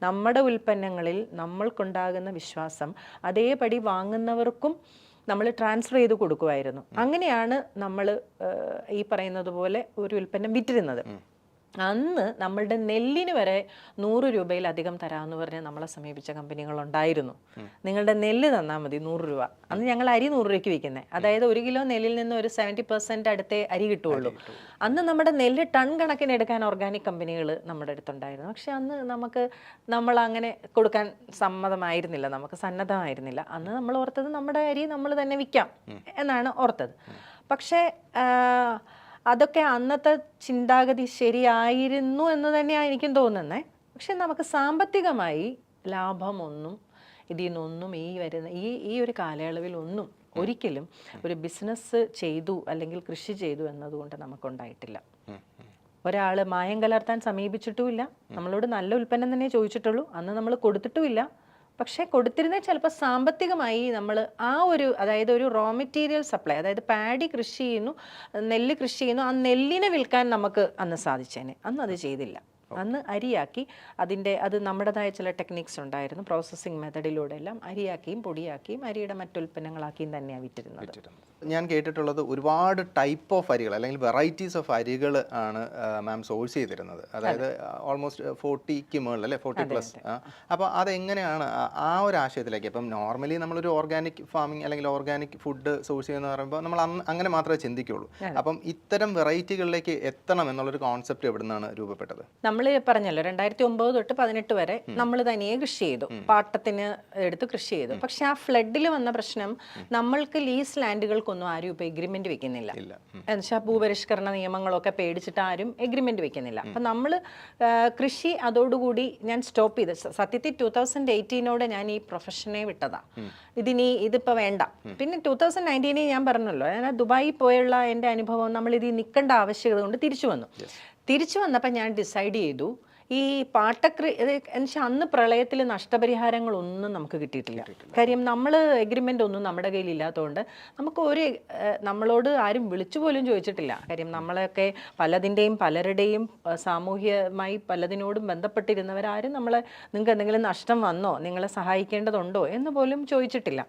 നമ്മുടെ ഉൽപ്പന്നങ്ങളിൽ നമ്മൾക്കുണ്ടാകുന്ന വിശ്വാസം അതേപടി വാങ്ങുന്നവർക്കും നമ്മൾ ട്രാൻസ്ഫർ ചെയ്ത് കൊടുക്കുമായിരുന്നു. അങ്ങനെയാണ് നമ്മൾ ഈ പറയുന്നത് പോലെ ഒരു ഉൽപ്പന്നം വിറ്റിരുന്നത്. അന്ന് നമ്മളുടെ നെല്ലിന് വരെ 100 രൂപയിലധികം തരാമെന്ന് പറഞ്ഞ് നമ്മളെ സമീപിച്ച കമ്പനികളുണ്ടായിരുന്നു. നിങ്ങളുടെ നെല്ല് തന്നാൽ മതി 100 രൂപ. അന്ന് ഞങ്ങൾ അരി 100 രൂപയ്ക്ക് വിൽക്കുന്നത്. അതായത് 1 കിലോ നെല്ലിൽ നിന്ന് ഒരു 70% അടുത്തേ അരി കിട്ടുകയുള്ളൂ. അന്ന് നമ്മുടെ നെല്ല് ടൺ കണക്കിന് എടുക്കാൻ ഓർഗാനിക് കമ്പനികൾ നമ്മുടെ അടുത്തുണ്ടായിരുന്നു. പക്ഷെ അന്ന് നമ്മൾ അങ്ങനെ കൊടുക്കാൻ സമ്മതമായിരുന്നില്ല, നമുക്ക് സന്നദ്ധമായിരുന്നില്ല. അന്ന് നമ്മൾ ഓർത്തത് നമ്മുടെ അരി നമ്മൾ തന്നെ വിൽക്കാം എന്നാണ് ഓർത്തത്. പക്ഷേ അതൊക്കെ അന്നത്തെ ചിന്താഗതി ശരിയായിരുന്നു എന്ന് തന്നെയാണ് എനിക്കും തോന്നുന്നത്. പക്ഷെ നമുക്ക് സാമ്പത്തികമായി ലാഭമൊന്നും ഇതിൽ നിന്നൊന്നും ഈ ഒരു കാലയളവിൽ ഒരിക്കലും ഒരു ബിസിനസ് ചെയ്തു അല്ലെങ്കിൽ കൃഷി ചെയ്തു എന്നതുകൊണ്ട് നമുക്കുണ്ടായിട്ടില്ല. ഒരാൾ മായം കലർത്താൻ സമീപിച്ചിട്ടുമില്ല, നമ്മളോട് നല്ല ഉൽപ്പന്നം തന്നെ ചോദിച്ചിട്ടുള്ളൂ. അന്ന് നമ്മൾ കൊടുത്തിട്ടുമില്ല. പക്ഷേ കൊടുത്തിരുന്നത് ചിലപ്പോൾ സാമ്പത്തികമായി നമ്മൾ അതായത് ഒരു റോ മെറ്റീരിയൽ സപ്ലൈ, അതായത് പാഡി കൃഷി ചെയ്യുന്നു, നെല്ല് കൃഷി ചെയ്യുന്നു, ആ നെല്ലിനെ വിൽക്കാൻ നമുക്ക് അന്ന് സാധിച്ചേനെ. അന്ന് അത് ചെയ്തില്ല. അന്ന് അരിയാക്കി അത് നമ്മുടേതായ ചില ടെക്നിക്സ് ഉണ്ടായിരുന്നു. പ്രോസസ്സിങ് മെത്തഡിലൂടെ എല്ലാം അരിയാക്കിയും പൊടിയാക്കിയും അരിയുടെ മറ്റുൽപ്പന്നങ്ങളാക്കിയും തന്നെയാണ് വിറ്റിരുന്നത്. ഞാൻ കേട്ടിട്ടുള്ളത് ഒരുപാട് ടൈപ്പ് ഓഫ് അരികൾ അല്ലെങ്കിൽ വെറൈറ്റീസ് ഓഫ് അരികൾ ആണ് മാം സോഴ്സ് ചെയ്തിരുന്നത്. അതായത് ഓൾമോസ്റ്റ് 40ക്ക് മുകളിൽ അല്ലേ, 40+. അപ്പോൾ അതെങ്ങനെയാണ് ആ ഒരു ആശയത്തിലേക്ക്? ഇപ്പം നോർമലി നമ്മളൊരു ഓർഗാനിക് ഫാമിംഗ് അല്ലെങ്കിൽ ഓർഗാനിക് ഫുഡ് സോഴ്സ് ചെയ്യുന്ന പറയുമ്പോൾ നമ്മൾ അങ്ങനെ മാത്രമേ ചിന്തിക്കുള്ളൂ. അപ്പം ഇത്തരം വെറൈറ്റികളിലേക്ക് എത്തണം എന്നുള്ളൊരു കോൺസെപ്റ്റ് എവിടെ നിന്നാണ് രൂപപ്പെട്ടത്? നമ്മൾ പറഞ്ഞല്ലോ 2009 തൊട്ട് 2018 വരെ നമ്മൾ തനിയെ കൃഷി ചെയ്തു, പാട്ടത്തിന് എടുത്ത് കൃഷി ചെയ്തു. പക്ഷെ ആ ഫ്ലഡിൽ വന്ന പ്രശ്നം, നമ്മൾക്ക് ലീസ് ലാൻഡുകൾക്കൊന്നും ആരും ഇപ്പോൾ എഗ്രിമെന്റ് വെക്കുന്നില്ല. എന്നുവെച്ചാൽ ഭൂപരിഷ്കരണ നിയമങ്ങളൊക്കെ പേടിച്ചിട്ട് ആരും എഗ്രിമെന്റ് വെക്കുന്നില്ല. അപ്പം നമ്മൾ കൃഷി അതോടുകൂടി ഞാൻ സ്റ്റോപ്പ് ചെയ്ത്, സത്യത്തിൽ 2018 ഞാൻ ഈ പ്രൊഫഷനെ വിട്ടതാ. ഇതിപ്പോൾ വേണ്ട. പിന്നെ 2019 ഞാൻ പറഞ്ഞല്ലോ, ഞാൻ ദുബായിൽ പോയുള്ള എൻ്റെ അനുഭവം, നമ്മളിത് നിൽക്കേണ്ട ആവശ്യകത കൊണ്ട് തിരിച്ചു വന്നപ്പോൾ ഞാൻ ഡിസൈഡ് ചെയ്തു ഈ എന്നുവെച്ചാൽ അന്ന് പ്രളയത്തിൽ നഷ്ടപരിഹാരങ്ങളൊന്നും നമുക്ക് കിട്ടിയിട്ടില്ല. കാര്യം നമ്മൾ എഗ്രിമെൻ്റ് ഒന്നും നമ്മുടെ കയ്യിൽ ഇല്ലാത്തതുകൊണ്ട് നമ്മളോട് ആരും വിളിച്ചു പോലും ചോദിച്ചിട്ടില്ല. കാര്യം നമ്മളൊക്കെ പലരുടെയും സാമൂഹ്യമായി പലതിനോടും ബന്ധപ്പെട്ടിരുന്നവരാരും നിങ്ങൾക്ക് എന്തെങ്കിലും നഷ്ടം വന്നോ, നിങ്ങളെ സഹായിക്കേണ്ടതുണ്ടോ എന്ന് പോലും ചോദിച്ചിട്ടില്ല.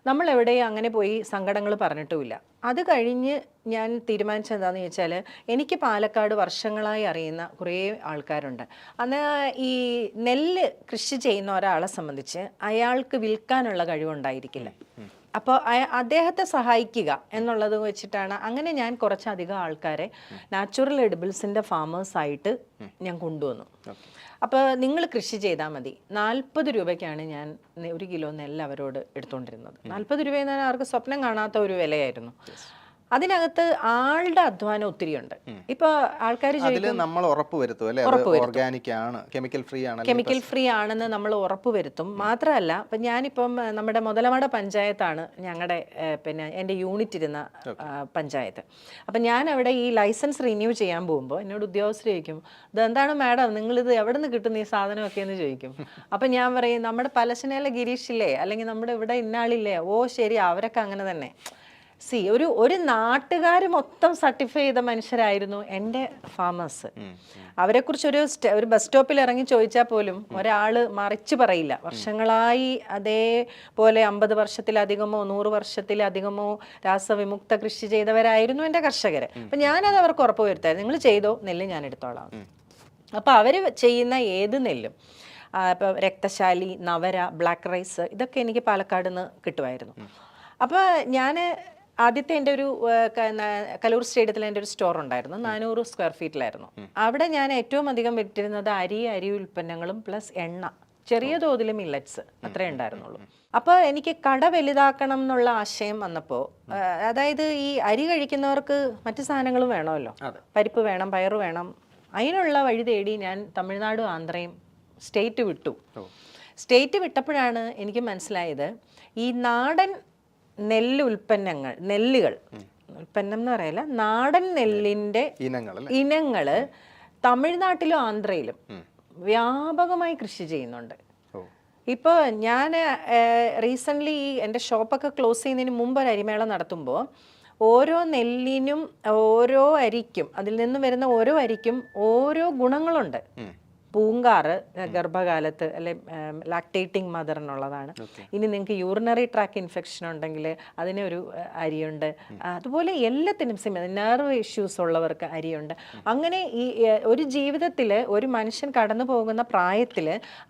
നമ്മൾ എവിടെയും അങ്ങനെ പോയി സങ്കടങ്ങൾ പറഞ്ഞിട്ടുമില്ല. അത് കഴിഞ്ഞ് ഞാൻ തീരുമാനിച്ചത് എന്താണെന്ന് ചോദിച്ചാൽ, എനിക്ക് പാലക്കാട് വർഷങ്ങളായി അറിയുന്ന കുറേ ആൾക്കാരുണ്ട്. അന്ന് ഈ നെല്ല് കൃഷി ചെയ്യുന്ന ഒരാളെ സംബന്ധിച്ച് അയാൾക്ക് വിൽക്കാനുള്ള കഴിവുണ്ടായിരിക്കില്ല. അപ്പോൾ അദ്ദേഹത്തെ സഹായിക്കുക എന്നുള്ളത് വെച്ചിട്ടാണ് അങ്ങനെ ഞാൻ കുറച്ചധികം ആൾക്കാരെ നാച്ചുറൽ എഡിബിൾസിൻ്റെ ഫാമേഴ്സായിട്ട് ഞാൻ കൊണ്ടുവന്നു. അപ്പോൾ നിങ്ങൾ കൃഷി ചെയ്താൽ മതി. 40 രൂപയ്ക്കാണ് ഞാൻ 1 കിലോ നെല്ല് അവരോട് എടുത്തുകൊണ്ടിരുന്നത്. 40 രൂപയെന്ന് പറഞ്ഞാൽ അവർക്ക് സ്വപ്നം കാണാത്ത ഒരു വിലയായിരുന്നു. അതിനകത്ത് ആളുടെ അധ്വാനം ഒത്തിരിയുണ്ട്. ഇപ്പൊ ആൾക്കാർ നമ്മൾ കെമിക്കൽ ഫ്രീ ആണെന്ന് നമ്മൾ ഉറപ്പുവരുത്തും. മാത്രമല്ല, ഇപ്പം ഞാനിപ്പം നമ്മുടെ മുതലമട പഞ്ചായത്താണ് ഞങ്ങളുടെ എൻ്റെ യൂണിറ്റ് ഇരുന്ന പഞ്ചായത്ത്. അപ്പം ഞാൻ അവിടെ ഈ ലൈസൻസ് റിന്യൂ ചെയ്യാൻ പോകുമ്പോൾ എന്നോട് ഉദ്യോഗസ്ഥർ ചോദിക്കും, ഇതെന്താണ് മാഡം നിങ്ങളിത് എവിടെ നിന്ന് കിട്ടുന്ന ഈ സാധനമൊക്കെ എന്ന് ചോദിക്കും. അപ്പം ഞാൻ പറയും, നമ്മുടെ പലശനയിലെ ഗിരീഷില്ലേ, അല്ലെങ്കിൽ നമ്മുടെ ഇവിടെ ഇന്നാളില്ലേ, ഓ ശരി അവരൊക്കെ അങ്ങനെ തന്നെ. ഒരു നാട്ടുകാർ മൊത്തം സർട്ടിഫൈ ചെയ്ത മനുഷ്യരായിരുന്നു എൻ്റെ ഫാമേഴ്സ്. അവരെക്കുറിച്ച് ഒരു ബസ് സ്റ്റോപ്പിൽ ഇറങ്ങി ചോദിച്ചാൽ പോലും ഒരാൾ മറിച്ച് പറയില്ല. വർഷങ്ങളായി അതേപോലെ 50 വർഷത്തിലധികമോ 100 വർഷത്തിലധികമോ രാസവിമുക്ത കൃഷി ചെയ്തവരായിരുന്നു എൻ്റെ കർഷകർ. അപ്പം ഞാനത് അവർക്ക് ഉറപ്പ് വരുത്തായിരുന്നു, നിങ്ങൾ ചെയ്തോ, നെല്ല് ഞാൻ എടുത്തോളാം. അപ്പോൾ അവർ ചെയ്യുന്ന ഏത് നെല്ലും, ഇപ്പോൾ രക്തശാലി, നവര, ബ്ലാക്ക് റൈസ്, ഇതൊക്കെ എനിക്ക് പാലക്കാട് നിന്ന് കിട്ടുമായിരുന്നു. അപ്പോൾ ഞാൻ ആദ്യത്തെ എൻ്റെ ഒരു കലൂർ സ്റ്റേഡിയത്തിൽ എൻ്റെ ഒരു സ്റ്റോർ ഉണ്ടായിരുന്നു. 400 സ്ക്വയർ ഫീറ്റിലായിരുന്നു. അവിടെ ഞാൻ ഏറ്റവും അധികം വിറ്റിരുന്നത് അരി ഉൽപ്പന്നങ്ങളും പ്ലസ് എണ്ണ, ചെറിയ തോതിൽ മില്ലറ്റ്സ്, അത്രേ ഉണ്ടായിരുന്നുള്ളൂ. അപ്പോൾ എനിക്ക് കട വലുതാക്കണം എന്നുള്ള ആശയം വന്നപ്പോൾ, അതായത് ഈ അരി കഴിക്കുന്നവർക്ക് മറ്റു സാധനങ്ങളും വേണമല്ലോ, പരിപ്പ് വേണം, പയറ് വേണം. അതിനുള്ള വഴി തേടി ഞാൻ തമിഴ്നാടും ആന്ധ്രയും സ്റ്റേറ്റ് വിട്ടപ്പോഴാണ് എനിക്ക് മനസ്സിലായത്, ഈ നാടൻ നെല്ലുകൾ ഉൽപ്പന്നം എന്ന് പറയില്ല, നാടൻ നെല്ലിൻ്റെ ഇനങ്ങൾ തമിഴ്നാട്ടിലും ആന്ധ്രയിലും വ്യാപകമായി കൃഷി ചെയ്യുന്നുണ്ട്. ഇപ്പോൾ ഞാൻ റീസെൻ്റ്ലി എൻ്റെ ഷോപ്പൊക്കെ ക്ലോസ് ചെയ്യുന്നതിന് മുമ്പ് ഒരു അരിമേള നടത്തുമ്പോൾ ഓരോ നെല്ലിനും ഓരോ അരിക്കും, അതിൽ നിന്നും വരുന്ന ഓരോ അരിക്കും ഓരോ ഗുണങ്ങളുണ്ട്. പൂങ്കാറ് ഗർഭകാലത്ത് അല്ലെ ലാക്ടേറ്റിംഗ് മദറിനുള്ളതാണ്. ഇനി നിങ്ങൾക്ക് യൂറിനറി ട്രാക്ക് ഇൻഫെക്ഷൻ ഉണ്ടെങ്കിൽ അതിനൊരു അരിയുണ്ട്. അതുപോലെ എല്ലാത്തിനും നെർവ് ഇഷ്യൂസ് ഉള്ളവർക്ക് അരിയുണ്ട്. അങ്ങനെ ഈ ഒരു ജീവിതത്തിൽ ഒരു മനുഷ്യൻ കടന്നു പോകുന്ന പ്രായത്തിൽ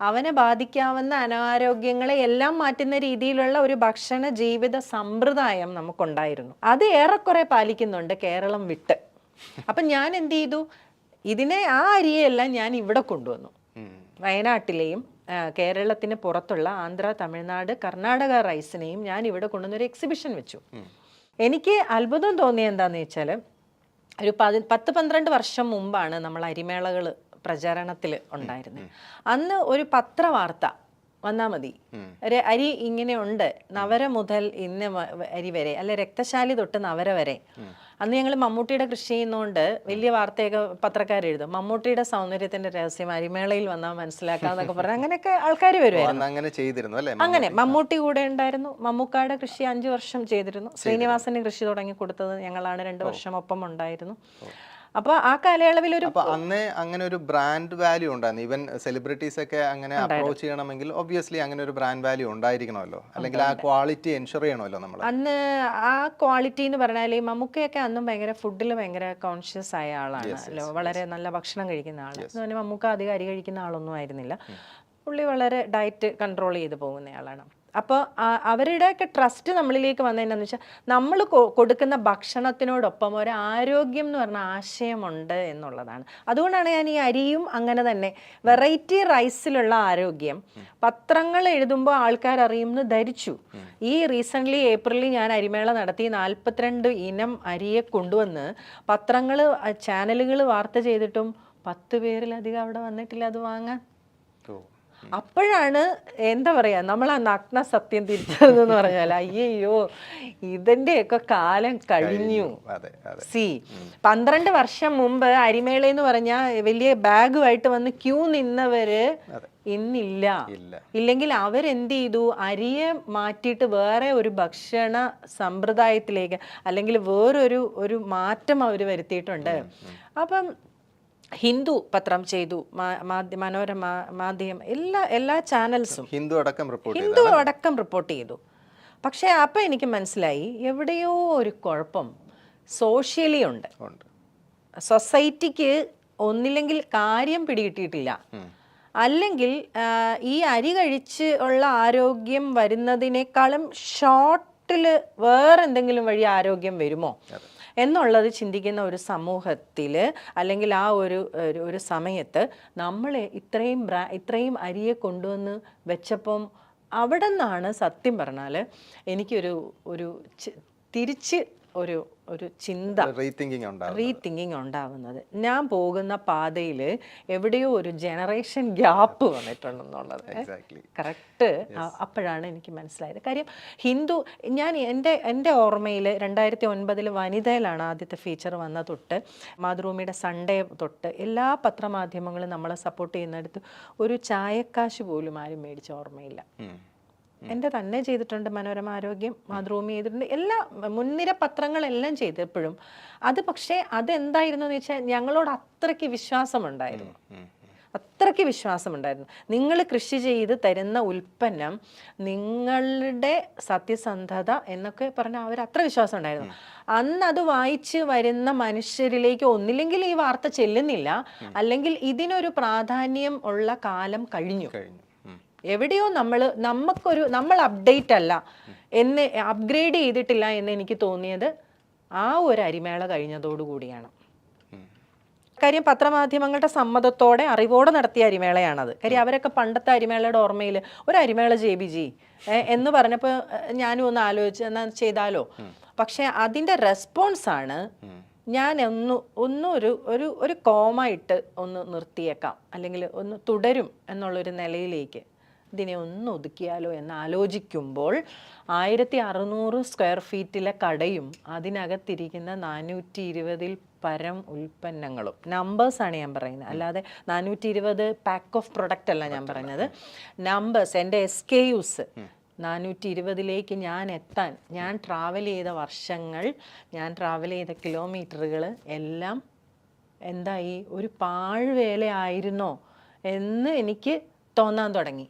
അവനെ ബാധിക്കാവുന്ന അനാരോഗ്യങ്ങളെ എല്ലാം മാറ്റുന്ന രീതിയിലുള്ള ഒരു ഭക്ഷണ ജീവിത സമ്പ്രദായം നമുക്കുണ്ടായിരുന്നു. അത് ഏറെക്കുറെ പാലിക്കുന്നുണ്ട് കേരളം വിട്ട്. അപ്പം ഞാൻ എന്ത് ചെയ്തു, ഇതിനെ ആ അരിയെല്ലാം ഞാൻ ഇവിടെ കൊണ്ടുവന്നു. വയനാട്ടിലെയും കേരളത്തിന് പുറത്തുള്ള ആന്ധ്ര, തമിഴ്നാട്, കർണാടക റൈസിനെയും ഞാൻ ഇവിടെ കൊണ്ടുവന്നൊരു എക്സിബിഷൻ വെച്ചു. എനിക്ക് അത്ഭുതം തോന്നിയ എന്താണെന്ന് വെച്ചാൽ, ഒരു 10-12 വർഷം മുമ്പാണ് നമ്മൾ അരിമേളകൾ പ്രചാരണത്തിൽ ഉണ്ടായിരുന്നത്. അന്ന് ഒരു പത്രവാർത്ത വന്നാൽ മതി, ഒരു അരി ഇങ്ങനെ ഉണ്ട്, നവര മുതൽ ഇന്ന് അരി വരെ, അല്ലെ രക്തശാലി തൊട്ട് നവര വരെ. അന്ന് ഞങ്ങൾ മമ്മൂട്ടിയുടെ കൃഷി ചെയ്യുന്നതുകൊണ്ട് വലിയ വാർത്തയൊക്കെ പത്രക്കാരെഴുതും. മമ്മൂട്ടിയുടെ സൗന്ദര്യത്തിന്റെ രഹസ്യം അരിമേളയിൽ വന്നാൽ മനസ്സിലാക്കാന്നൊക്കെ പറഞ്ഞാൽ അങ്ങനെയൊക്കെ ആൾക്കാർ വരുമായിരുന്നു. അങ്ങനെ മമ്മൂട്ടി കൂടെ ഉണ്ടായിരുന്നു. മമ്മൂക്കായുടെ കൃഷി 5 വർഷം ചെയ്തിരുന്നു. ശ്രീനിവാസന് കൃഷി തുടങ്ങി കൊടുത്തത് ഞങ്ങളാണ്. 2 വർഷം ഒപ്പം ഉണ്ടായിരുന്നു. അപ്പൊ ആ കാലയളവിൽ അന്നേ അങ്ങനെ ഒരു ബ്രാൻഡ് വാല്യൂ ഉണ്ടായിരുന്നു. ഈവൻ സെലിബ്രിറ്റീസ് ഒക്കെ അങ്ങനെ അപ്രോച്ച് ചെയ്യണമെങ്കിൽ ഒബ്വിയസ്ലി അങ്ങനെ ഒരു ബ്രാൻഡ് വാല്യൂ ഉണ്ടായിരിക്കണമല്ലോ, അല്ലെങ്കിൽ ആ ക്വാളിറ്റി എൻഷുർ ചെയ്യണമല്ലോ നമ്മൾ. അന്ന് ആ ക്വാളിറ്റി എന്ന് പറഞ്ഞാൽ മമ്മൂക്കയൊക്കെ അന്നും ഭയങ്കര ഫുഡിൽ ഭയങ്കര കോൺഷ്യസ് ആയ ആളാണ്. വളരെ നല്ല ഭക്ഷണം കഴിക്കുന്ന ആളാണ്. മമ്മൂക്ക അധികം അരി കഴിക്കുന്ന ആളൊന്നും ആയിരുന്നില്ല. പുള്ളി വളരെ ഡയറ്റ് കൺട്രോൾ ചെയ്ത് പോകുന്നയാളാണ്. അപ്പോൾ അവരുടെയൊക്കെ ട്രസ്റ്റ് നമ്മളിലേക്ക് വന്നതെന്നു വെച്ചാൽ, നമ്മൾ കൊടുക്കുന്ന ഭക്ഷണത്തിനോടൊപ്പം ഒരു ആരോഗ്യം എന്ന് പറഞ്ഞ ആശയമുണ്ട് എന്നുള്ളതാണ്. അതുകൊണ്ടാണ് ഞാൻ ഈ അരിയും അങ്ങനെ തന്നെ വെറൈറ്റി റൈസിലുള്ള ആരോഗ്യം പത്രങ്ങൾ എഴുതുമ്പോൾ ആൾക്കാർ അറിയുമെന്ന് ധരിച്ചു. ഈ റീസെൻ്റ്ലി ഏപ്രിലിൽ ഞാൻ അരിമേള നടത്തി 42 ഇനം അരിയെ കൊണ്ടുവന്ന് പത്രങ്ങൾ ചാനലുകൾ വാർത്ത ചെയ്തിട്ടും 10 പേരിലധികം അവിടെ വന്നിട്ടില്ല അത് വാങ്ങാൻ. അപ്പോഴാണ് എന്താ പറയാ, നമ്മൾ ആ നഗ്ന സത്യം തിരിച്ചതെന്ന് പറഞ്ഞാൽ, അയ്യോ ഇതിൻ്റെയൊക്കെ കാലം കഴിഞ്ഞു. 12 വർഷം മുമ്പ് അരിമേളയെന്ന് പറഞ്ഞാൽ വലിയ ബാഗുമായിട്ട് വന്ന് ക്യൂ നിന്നവര് ഇന്നില്ല. ഇല്ലെങ്കിൽ അവരെന്ത് ചെയ്തു, അരിയെ മാറ്റിയിട്ട് വേറെ ഒരു ഭക്ഷണ സമ്പ്രദായത്തിലേക്ക്, അല്ലെങ്കിൽ വേറൊരു മാറ്റം അവർ വരുത്തിയിട്ടുണ്ട്. അപ്പം ഹിന്ദു പത്രം ചെയ്തു, മനോരമ, മാധ്യമം, എല്ലാ ചാനൽസും ഹിന്ദു അടക്കം റിപ്പോർട്ട് ചെയ്തു. പക്ഷെ അപ്പം എനിക്ക് മനസ്സിലായി എവിടെയോ ഒരു കുഴപ്പം സോഷ്യലി ഉണ്ട്. സൊസൈറ്റിക്ക് ഒന്നില്ലെങ്കിൽ കാര്യം പിടികിട്ടിയിട്ടില്ല, അല്ലെങ്കിൽ ഈ അരി കഴിച്ച് ഉള്ള ആരോഗ്യം വരുന്നതിനേക്കാളും ഷോർട്ടിൽ വേറെന്തെങ്കിലും വഴി ആരോഗ്യം വരുമോ എന്നുള്ളത് ചിന്തിക്കുന്ന ഒരു സമൂഹത്തിൽ, അല്ലെങ്കിൽ ആ ഒരു സമയത്ത് നമ്മൾ ഇത്രയും അരിയെ കൊണ്ടുവന്ന് വെച്ചപ്പം അവിടെ നിന്നാണ് സത്യം പറഞ്ഞാൽ എനിക്കൊരു തിരിച്ച് ഒരു ചിന്ത, റീതിങ്കിങ് ഉണ്ടാവുന്നത്. ഞാൻ പോകുന്ന പാതയിൽ എവിടെയോ ഒരു ജനറേഷൻ ഗ്യാപ്പ് വന്നിട്ടുണ്ടെന്നുള്ളത് കറക്റ്റ് അപ്പോഴാണ് എനിക്ക് മനസ്സിലായത്. കാര്യം ഞാൻ എൻ്റെ ഓർമ്മയിൽ 2009 വനിതയിലാണ് ആദ്യത്തെ ഫീച്ചർ വന്ന തൊട്ട്, മാതൃഭൂമിയുടെ സൺഡേ തൊട്ട് എല്ലാ പത്രമാധ്യമങ്ങളും നമ്മളെ സപ്പോർട്ട് ചെയ്യുന്നിടത്ത് ഒരു ചായക്കാശ് പോലും ആരും മേടിച്ച ഓർമ്മയില്ല. എൻ്റെ തന്നെ ചെയ്തിട്ടുണ്ട്, മനോരമ ആരോഗ്യം, മാതൃഭൂമി ചെയ്തിട്ടുണ്ട്, എല്ലാ മുൻനിര പത്രങ്ങളെല്ലാം ചെയ്തപ്പോഴും അത്, പക്ഷേ അതെന്തായിരുന്നു എന്ന് വെച്ചാൽ ഞങ്ങളോട് അത്രയ്ക്ക് വിശ്വാസമുണ്ടായിരുന്നു. നിങ്ങൾ കൃഷി ചെയ്ത് തരുന്ന ഉൽപ്പന്നം, നിങ്ങളുടെ സത്യസന്ധത എന്നൊക്കെ പറഞ്ഞാൽ അവർ അത്ര വിശ്വാസം ഉണ്ടായിരുന്നു. അന്ന് അത് വായിച്ച് വരുന്ന മനുഷ്യരിലേക്ക് ഒന്നില്ലെങ്കിൽ ഈ വാർത്ത ചെല്ലുന്നില്ല, അല്ലെങ്കിൽ ഇതിനൊരു പ്രാധാന്യം ഉള്ള കാലം കഴിഞ്ഞു. എവിടെയോ നമ്മൾ അപ്ഡേറ്റ് അല്ല എന്ന്, അപ്ഗ്രേഡ് ചെയ്തിട്ടില്ല എന്ന് എനിക്ക് തോന്നിയത് ആ ഒരു അരിമേള കഴിഞ്ഞതോടുകൂടിയാണ്. കാര്യം പത്രമാധ്യമങ്ങളുടെ സമ്മതത്തോടെ അറിവോടെ നടത്തിയ അരിമേളയാണത്. കാര്യം അവരൊക്കെ പണ്ടത്തെ അരിമേളയുടെ ഓർമ്മയിൽ ഒരു അരിമേള JBG എന്ന് പറഞ്ഞപ്പോൾ ഞാനും ഒന്ന് ആലോചിച്ച് എന്നാൽ ചെയ്താലോ. പക്ഷെ അതിൻ്റെ റെസ്പോൺസാണ് ഞാൻ ഒരു കോമായിട്ട് ഒന്ന് നിർത്തിയേക്കാം, അല്ലെങ്കിൽ ഒന്ന് തുടരും എന്നുള്ളൊരു നിലയിലേക്ക് ഇതിനെ ഒന്ന് ഒതുക്കിയാലോ എന്ന് ആലോചിക്കുമ്പോൾ 1600 സ്ക്വയർ ഫീറ്റിലെ കടയും അതിനകത്തിരിക്കുന്ന 420 പരം ഉൽപ്പന്നങ്ങളും, നമ്പേഴ്സാണ് ഞാൻ പറയുന്നത്, അല്ലാതെ 420 പാക്ക് ഓഫ് പ്രൊഡക്റ്റ് അല്ല ഞാൻ പറഞ്ഞത്, നമ്പേഴ്സ്, എൻ്റെ SKUs 420 ഞാൻ എത്താൻ ഞാൻ ട്രാവൽ ചെയ്ത വർഷങ്ങൾ, ഞാൻ ട്രാവൽ ചെയ്ത കിലോമീറ്ററുകൾ എല്ലാം എന്തായി, ഒരു പാഴ്വേലയായിരുന്നോ എന്ന് എനിക്ക് തോന്നാൻ തുടങ്ങി.